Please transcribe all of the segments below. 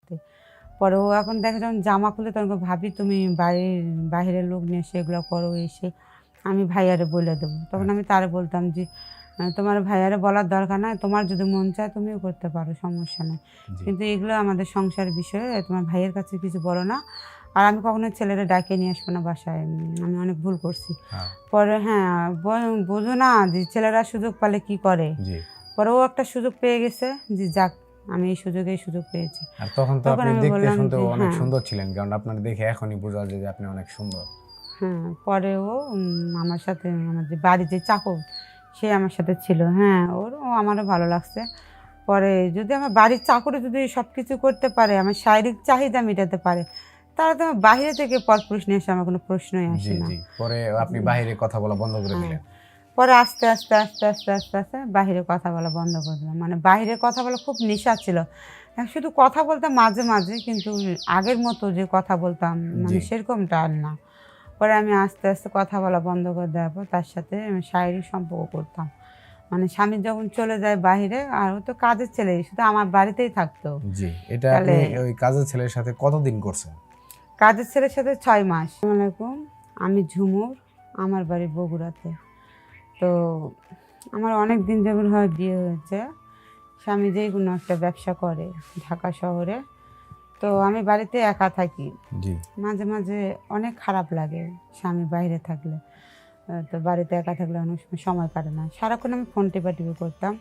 থাকতে। পরে ও এখন দেখে যখন জামা খুলে তখন বলে, ভাবি তুমি বাহিরের লোক নিয়ে এসে এগুলো করো এসে, আমি ভাইয়ারে বলে দেবো। তখন আমি তারে বলতাম যে তোমার ভাইয়ারে বলার দরকার নাই, তোমার যদি মন চায় তুমিও করতে পারো, সমস্যা নেই, জি। কিন্তু এগুলো আমাদের সংসারের বিষয়ে তোমার ভাইয়ের কাছে কিছু বলো না। আর আমি কখনো ছেলেরা ডাকে নিয়ে আসবো না বাসায়, আমি অনেক ভুল করছি। হ্যাঁ। পরে হ্যাঁ বোঝো না যে ছেলেরা সুযোগ পেলে কি করে। জি। পরে ও একটা সুযোগ পেয়ে গেছে যে যাক আমি এই সুযোগ পেয়েছি। আর তখন তো তখন আপনি আমি দেখতে বললাম শুনতে যে অনেক হ্যাঁ সুন্দর ছিলেন, কারণ আপনার দেখে এখনই বোঝা যায় যে আপনি অনেক সুন্দর। হ্যাঁ পরে ও আমার সাথে আমার যে বাড়ির যে চাকর সে আমার সাথে ছিল, হ্যাঁ ও আমারও ভালো লাগছে। পরে যদি আমার বাড়ির চাকরে যদি সব কিছু করতে পারে, আমার শারীরিক চাহিদা মেটাতে পারে, তাহলে তো আমার বাইরে থেকে পরপুরুষ নিয়ে এসে আমার কোনো প্রশ্নই জি আসে না। জি। পরে আপনি বাইরে কথা বলা বন্ধ করে হ্যাঁ দিলেন। পরে আস্তে আস্তে আস্তে আস্তে আস্তে আস্তে বাইরে কথা বলা বন্ধ করে দিলাম, মানে বাইরে কথা বলা খুব নেশা ছিল। শুধু কথা বলতাম মাঝে মাঝে, কিন্তু আগের মতো যে কথা বলতাম জি। মানে সেরকমটা আর না। পরে আমি আস্তে আস্তে কথা বলা বন্ধ করে দেওয়ার পর তার সাথে আমি শারীরিক সম্পর্ক করতাম। মানে স্বামী যখন চলে যায় বাইরে, আর ও তো কাজের ছেলে, শুধু আমার বাড়িতেই থাকতো। জি। এটা তাহলে আপনি ওই কাজের ছেলের সাথে কতদিন করছেন? কাজের ছেলের সাথে 6 মাস। আসসালামু আলাইকুম, আমি ঝুমুর, আমার বাড়ি বগুড়াতে। তো আমার অনেক দিন যখন হয় বিয়ে হয়েছে, স্বামী যেই কোনো একটা ব্যবসা করে ঢাকা শহরে, তো আমি বাড়িতে একা থাকি। জি। মাঝে মাঝে অনেক খারাপ লাগে স্বামী বাইরে থাকলে। তো বাড়িতে একা থাকলে অনেক সময় সময় কাটে না, সারাক্ষণ আমি ফোন টেপাটিপি করতাম,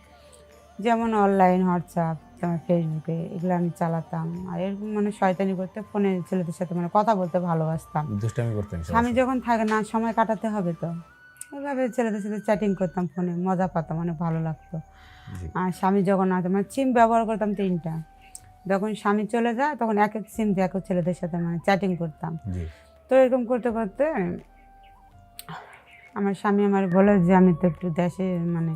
যেমন অনলাইন হোয়াটসঅ্যাপ, তোমার ফেসবুকে এগুলো আমি চালাতাম। আর এরকম মানে শয়তানি করতে ফোনে ছেলেদের সাথে মানে কথা বলতে ভালোবাসতাম। দুষ্টামি করতেন স্বামী সরাসরি। যখন থাকে না, সময় কাটাতে হবে তো, এভাবে ছেলেদের সাথে চ্যাটিং করতাম ফোনে, মজা পাতাম, অনেক ভালো লাগতো। জি। আর স্বামী যখন আসে মানে সিম ব্যবহার করতাম 3টা, যখন স্বামী চলে যায় তখন এক এক সিম দিয়ে এক এক ছেলেদের সাথে মানে চ্যাটিং করতাম। জি। তো এরকম করতে করতে আমার স্বামী আমার বলে যে আমি তো একটু দেশে মানে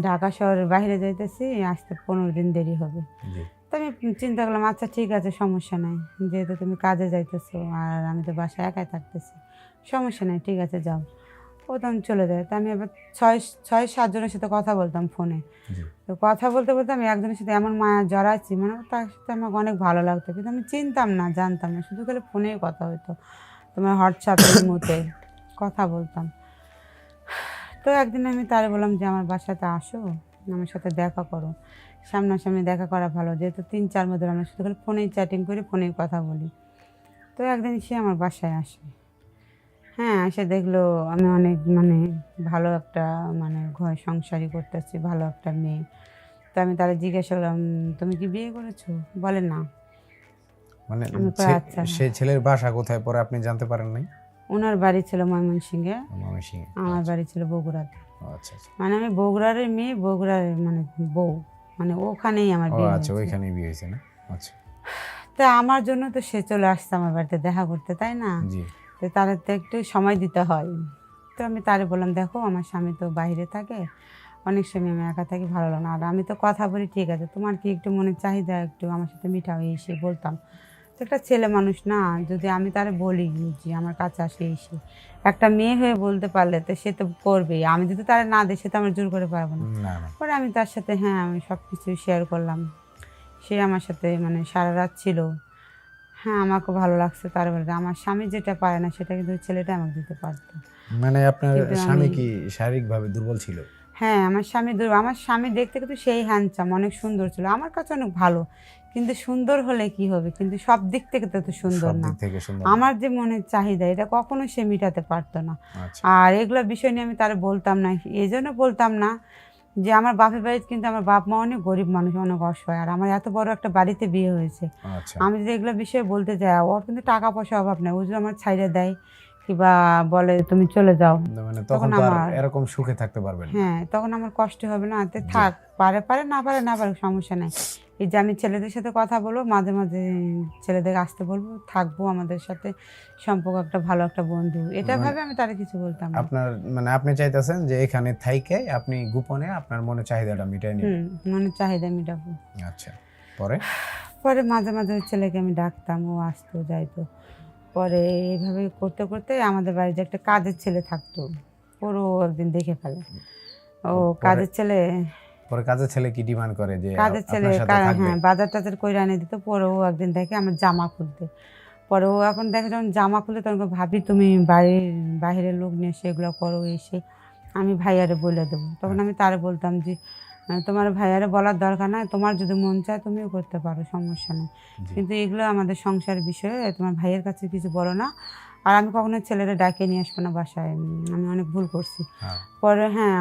ঢাকা শহরের বাইরে যাইতেছি, আসতে 15 দিন দেরি হবে। জি। তো আমি চিন্তা করলাম আচ্ছা ঠিক আছে, সমস্যা নাই, যেহেতু তুমি কাজে যাইতেছো আর আমি তো বাসায় একাই থাকতেছি, সমস্যা নাই, ঠিক আছে যাও। ও তখন চলে যায়। তো আমি আবার 6-7 জনের সাথে কথা বলতাম ফোনে। জি। তো কথা বলতে বলতে আমি একজনের সাথে এমন মায়া জড়াচ্ছি, মানে তার সাথে আমাকে অনেক ভালো লাগতো, কিন্তু আমি চিনতাম না, জানতাম না, শুধু খালি ফোনেই কথা হতো, তোমার হোয়াটসঅ্যাপে ইমোতে কথা বলতাম। তো একদিন আমি তারে বললাম যে আমার বাসাতে আসো, আমার সাথে দেখা করো, সামনাসামনি দেখা করা ভালো, যেহেতু 3-4 মাস ধরে আমরা শুধু খালি ফোনেই চ্যাটিং করি, ফোনেই কথা বলি। তো একদিন সে আমার বাসায় আসে, হ্যাঁ এসে দেখলো আমি অনেক মানে ভালো একটা মানে ঘর সংসারই করতেছি, ভালো একটা মেয়ে। তো আমি তারা জিজ্ঞাসা করলাম তুমি কি বিয়ে করেছো, বলে না। মানে আমি কই আচ্ছা হ্যাঁ। সেই ছেলের বাসা কোথায় পরে আপনি জানতে পারেন নাই? ওনার বাড়ি ছিল ময়মনসিংহে, ময়মনসিংহে। আমার আচ্ছা। বাড়ি ছিল বগুড়াতে। আচ্ছা আচ্ছা। মানে আমি বগুড়ার মেয়ে, বগুড়ার মানে বউ, মানে ওখানেই আমার ও বিয়ে আচ্ছা, হয়েছে। ওইখানেই বিয়ে হয়েছে না? আচ্ছা। তা আমার জন্য তো সে চলে আসছে আমার বাড়িতে দেখা করতে, তাই না? জি। তো তার তো একটু সময় দিতে হয়। তো আমি তারে বললাম দেখো আমার স্বামী তো বাইরে থাকে, অনেক সময় আমি একা থাকি, ভালো লাগে না, আর আমি তো কথা বলি, ঠিক আছে তোমার কি একটু মনের চাহিদা একটু আমার সাথে মিটাও, এসে বলতাম। তো একটা ছেলে মানুষ না, যদি আমি তারে বলি যে আমার কাছে আসে এসে, একটা মেয়ে হয়ে বলতে পারলে তো সে তো করবেই, আমি যদি তারে না দিই সে তো আমার জোর করে পারবো না। না না। পরে আমি তার সাথে হ্যাঁ আমি সব কিছু শেয়ার করলাম, সে আমার সাথে মানে সারা রাত ছিল। হ্যাঁ আমাকে ভালো লাগছে, তার বলে আমার স্বামী যেটা পারে না সেটা কিন্তু ওই ছেলেটা আমাকে দিতে পারতো। মানে আপনার কিন্তু আমি স্বামী কি শারীরিকভাবে দুর্বল ছিল? হ্যাঁ আমার স্বামী দেখতে কিন্তু সেই হ্যান্ডসাম, অনেক সুন্দর ছিল, আমার কাছে অনেক ভালো, কিন্তু সুন্দর হলে কি হবে, কিন্তু সব দিক থেকে তো সুন্দর সব না। দিক থেকে সুন্দর না। আমার যে মনের চাহিদা এটা কখনো সে মিটাতে পারতো না। আচ্ছা। আর এগুলো বিষয় নিয়ে আমি তার বলতাম না, এই জন্য বলতাম না যে আমার বাপের বাড়িতে কিন্তু আমার বাপ মা অনেক গরিব মানুষ, অনেক অসহায়, আর আমার এত বড় একটা বাড়িতে বিয়ে হয়েছে। আচ্ছা। আমি যদি এগুলো বিষয়ে বলতে যাই, ওর কিন্তু টাকা পয়সার অভাব নেই, ও যদি আমার ছাইড়ে দেয় কিংবা বলে তুমি চলে যাও, মানে তখন তখন তো আর আমার এরকম সুখে থাকতে পারবেন না। হ্যাঁ তখন আমার কষ্ট হবে না, তে জি। থাক, পারে পারে না পারে না পারে, সমস্যা নাই। এই যে আমি ছেলেদের সাথে কথা বলবো, মাঝে মাঝে ছেলেদের আসতে বলবো, থাকবো আমাদের সাথে সম্পর্ক একটা ভালো একটা বন্ধু, এটা মানে ভাবে আমি তারা কিছু বলতাম না। আপনার মানে আপনি চাইতেছেন যে এখানে থাইকে আপনি গোপনে আপনার মনে চাহিদাটা মিটাই নেবেন। মনের চাহিদা মেটাবো। আচ্ছা। পরে? পরে মাঝে মাঝে ওই ছেলেকে আমি ডাকতাম, ও আসতো যাইতো। পরে এইভাবে করতে করতে আমাদের বাড়িতে একটা কাজের ছেলে থাকতো, ওরও একদিন দেখে ফেলে। ও পরে? কাজের ছেলে পরে কাজের ছেলে কি ডিমান্ড করে যে কাজের ছেলে আপনার সাথে থাকবে? হ্যাঁ বাজার টাজার কইরা এনে দিত। পরে ও একদিন দেখে আমার জামা খুলতে, পরে ও এখন দেখে যখন জামা খুলে তখন কয়, ভাবি তুমি বাহিরের লোক নিয়ে এসে এগুলো করো এসে, আমি ভাইয়ারে বলে দেবো। তখন আমি তারে বলতাম যে তোমার ভাইয়ারে বলার দরকার নাই, তোমার যদি মন চায় তুমিও করতে পারো, সমস্যা নেই, জি। কিন্তু এগুলো আমাদের সংসার বিষয়ে তোমার ভাইয়ের কাছে কিছু বলো না। আর আমি কখনো ছেলেরা ডাকে নিয়ে আসবো না বাসায়, আমি অনেক ভুল করছি। হ্যাঁ, পরে হ্যাঁ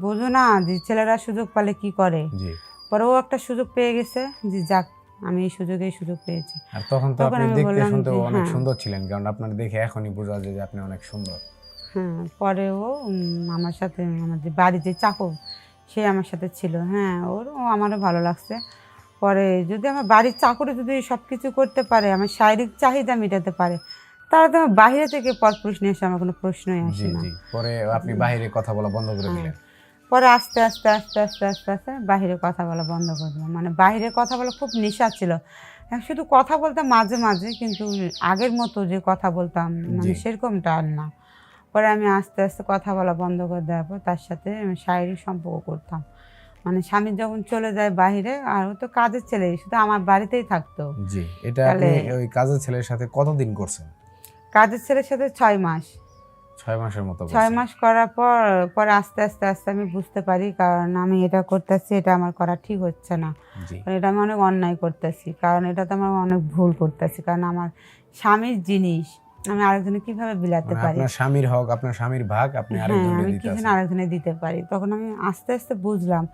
বোঝো না যে ছেলেরা সুযোগ পেলে কি করে। জি। পরে ও একটা সুযোগ পেয়ে গেছে যে যাক আমি এই সুযোগ পেয়েছি। আর তখন তো তখন আপনি আমি দেখতে বললাম শুনতেও যে অনেক হ্যাঁ সুন্দর ছিলেন, কারণ আপনার দেখে এখনই বোঝা যায় যে আপনি অনেক সুন্দর। হ্যাঁ পরে ও আমার সাথে আমার যে বাড়ি যে চাকর সে আমার সাথে ছিল, হ্যাঁ ও আমারও ভালো লাগছে। পরে যদি আমার বাড়ির চাকরে যদি সব কিছু করতে পারে, আমার শারীরিক চাহিদা মেটাতে পারে, তাহলে তো আমার বাইরে থেকে পরপুরুষ নিয়ে এসে আমার কোনো প্রশ্নই জি আসে না। জি। পরে আপনি বাইরে কথা বলা বন্ধ করে হ্যাঁ দিলেন। পরে আস্তে আস্তে আস্তে আস্তে আস্তে আস্তে বাইরে কথা বলা বন্ধ করে দিলাম, মানে বাইরে কথা বলা খুব নেশা ছিল। শুধু কথা বলতাম মাঝে মাঝে, কিন্তু আগের মতো যে কথা বলতাম মানে জি। সেরকমটা আর না। পরে আমি আস্তে আস্তে কথা বলা বন্ধ করে দেওয়ার পর তার সাথে আমি শারীরিক সম্পর্ক করতাম। মানে স্বামী যখন চলে যায় বাইরে, আর ও তো কাজের ছেলে, শুধু আমার বাড়িতেই থাকতো। জি। এটা আপনি তাহলে ওই কাজের ছেলের সাথে কতদিন করছেন? কাজের ছেলের সাথে 6 মাস। 6 মাসের মতো 6 করছেন। মাস করার পর পরে আস্তে আস্তে আস্তে আমি বুঝতে পারি, কারণ আমি এটা করতেছি, এটা আমার করা ঠিক হচ্ছে না, জি। কারণ এটা আমি অনেক অন্যায় করতেছি, কারণ এটাতে আমার অনেক ভুল করতেছি, কারণ আমার স্বামীর জিনিস আমি আরেকজনে কিভাবে বিলাতে মানে পারি। আপনার স্বামীর হক, আপনার স্বামীর ভাগ আপনি হ্যাঁ আরেকজনকে আমি দিতে কিভাবে আছেন। আরেকজনে দিতে পারি, তখন আমি আস্তে আস্তে বুঝলাম।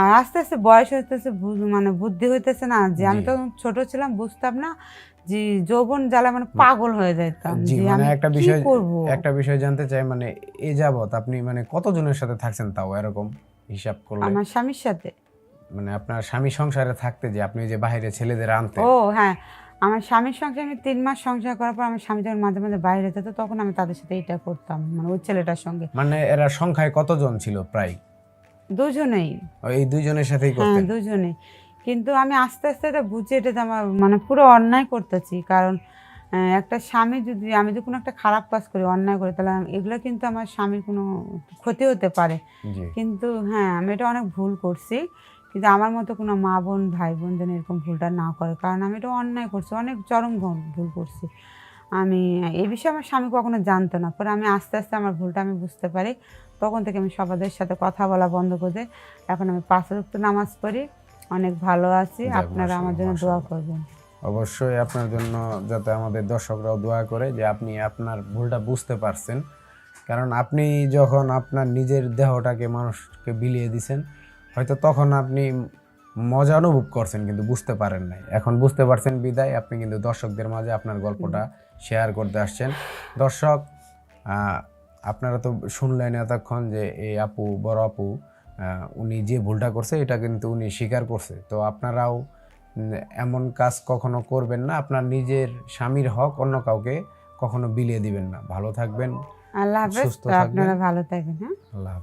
আর আস্তে আস্তে বয়স হইতেছে, মানে বুদ্ধি হইতেছে না, যে আমি জি। তো ছোট ছিলাম, বুঝতাম না যে যৌবন জ্বালা মানে পাগল হয়ে যেতাম জি, যে মানে আমি কি করব। একটা বিষয় জানতে চাই, মানে এ যাবৎ আপনি মানে কতজনের সাথে থাকছেন তাও এরকম হিসাব করলে? আমার স্বামীর সাথে, মানে আপনার স্বামী সংসারে থাকতে যে আপনি যে বাইরে ছেলেদের আনতেন। ও হ্যাঁ, আমার স্বামীর সঙ্গে আমি 3 মাস সংসার করার পর আমার স্বামী যখন মাঝে মাঝে বাইরে যেত, তখন আমি তাদের সাথে এটা করতাম, মানে ওই ছেলেটার সঙ্গে। মানে এরা সংখ্যায় কতজন ছিল প্রায়? দুজনেই, এই দুইজনের সাথেই হ্যাঁ করতেন? দুজনেই। কিন্তু আমি আস্তে আস্তে এটা বুঝি, এটা যে আমার মানে পুরো অন্যায় করতেছি, কারণ একটা স্বামী যদি আমি যদি কোনো একটা খারাপ কাজ করি, অন্যায় করি, তাহলে এগুলো কিন্তু আমার স্বামীর কোনো ক্ষতি হতে পারে। জি। কিন্তু হ্যাঁ আমি এটা অনেক ভুল করছি, কিন্তু আমার মতো কোনো মা বোন ভাই বোন যেন এরকম ভুলটা না করে, কারণ আমি এটা অন্যায় করছি, অনেক চরম ভুল করছি। আমি এই বিষয়ে আমার স্বামী কখনো জানতো না, পরে আমি আস্তে আস্তে আমার ভুলটা আমি বুঝতে পারি, তখন থেকে আমি সবাদের সাথে কথা বলা বন্ধ করে দিই। এখন আমি 5 ওয়াক্ত নামাজ পড়ি, অনেক ভালো আছি। যাক, আপনারা আমার জন্য মাশাআল্লাহ, দোয়া মাশাআল্লাহ। করবেন। অবশ্যই আপনার জন্য, যাতে আমাদের দর্শকরাও দোয়া করে যে আপনি আপনার ভুলটা বুঝতে পারছেন। কারণ আপনি যখন আপনার নিজের দেহটাকে মানুষকে বিলিয়ে দিছেন, হয়তো তখন আপনি মজা অনুভব করছেন কিন্তু বুঝতে পারেন নাই। এখন বুঝতে পারছেন বিদায় আপনি কিন্তু দর্শকদের মাঝে আপনার গল্পটা শেয়ার করতে আসছেন। দর্শক, আপনারা তো শুনলেন এতক্ষণ যে এই আপু, বড় আপু, উনি যে ভুলটা করছে এটা কিন্তু উনি স্বীকার করছে। তো আপনারাও এমন কাজ কখনো করবেন না, আপনার নিজের স্বামীর হক অন্য কাউকে কখনো বিলিয়ে দিবেন না। ভালো থাকবেন, আল্লাহ হাফেজ। সুস্থ তো থাকবেন। আপনারা ভালো থাকবেন, হ্যাঁ। আল্লাহ হাফেজ।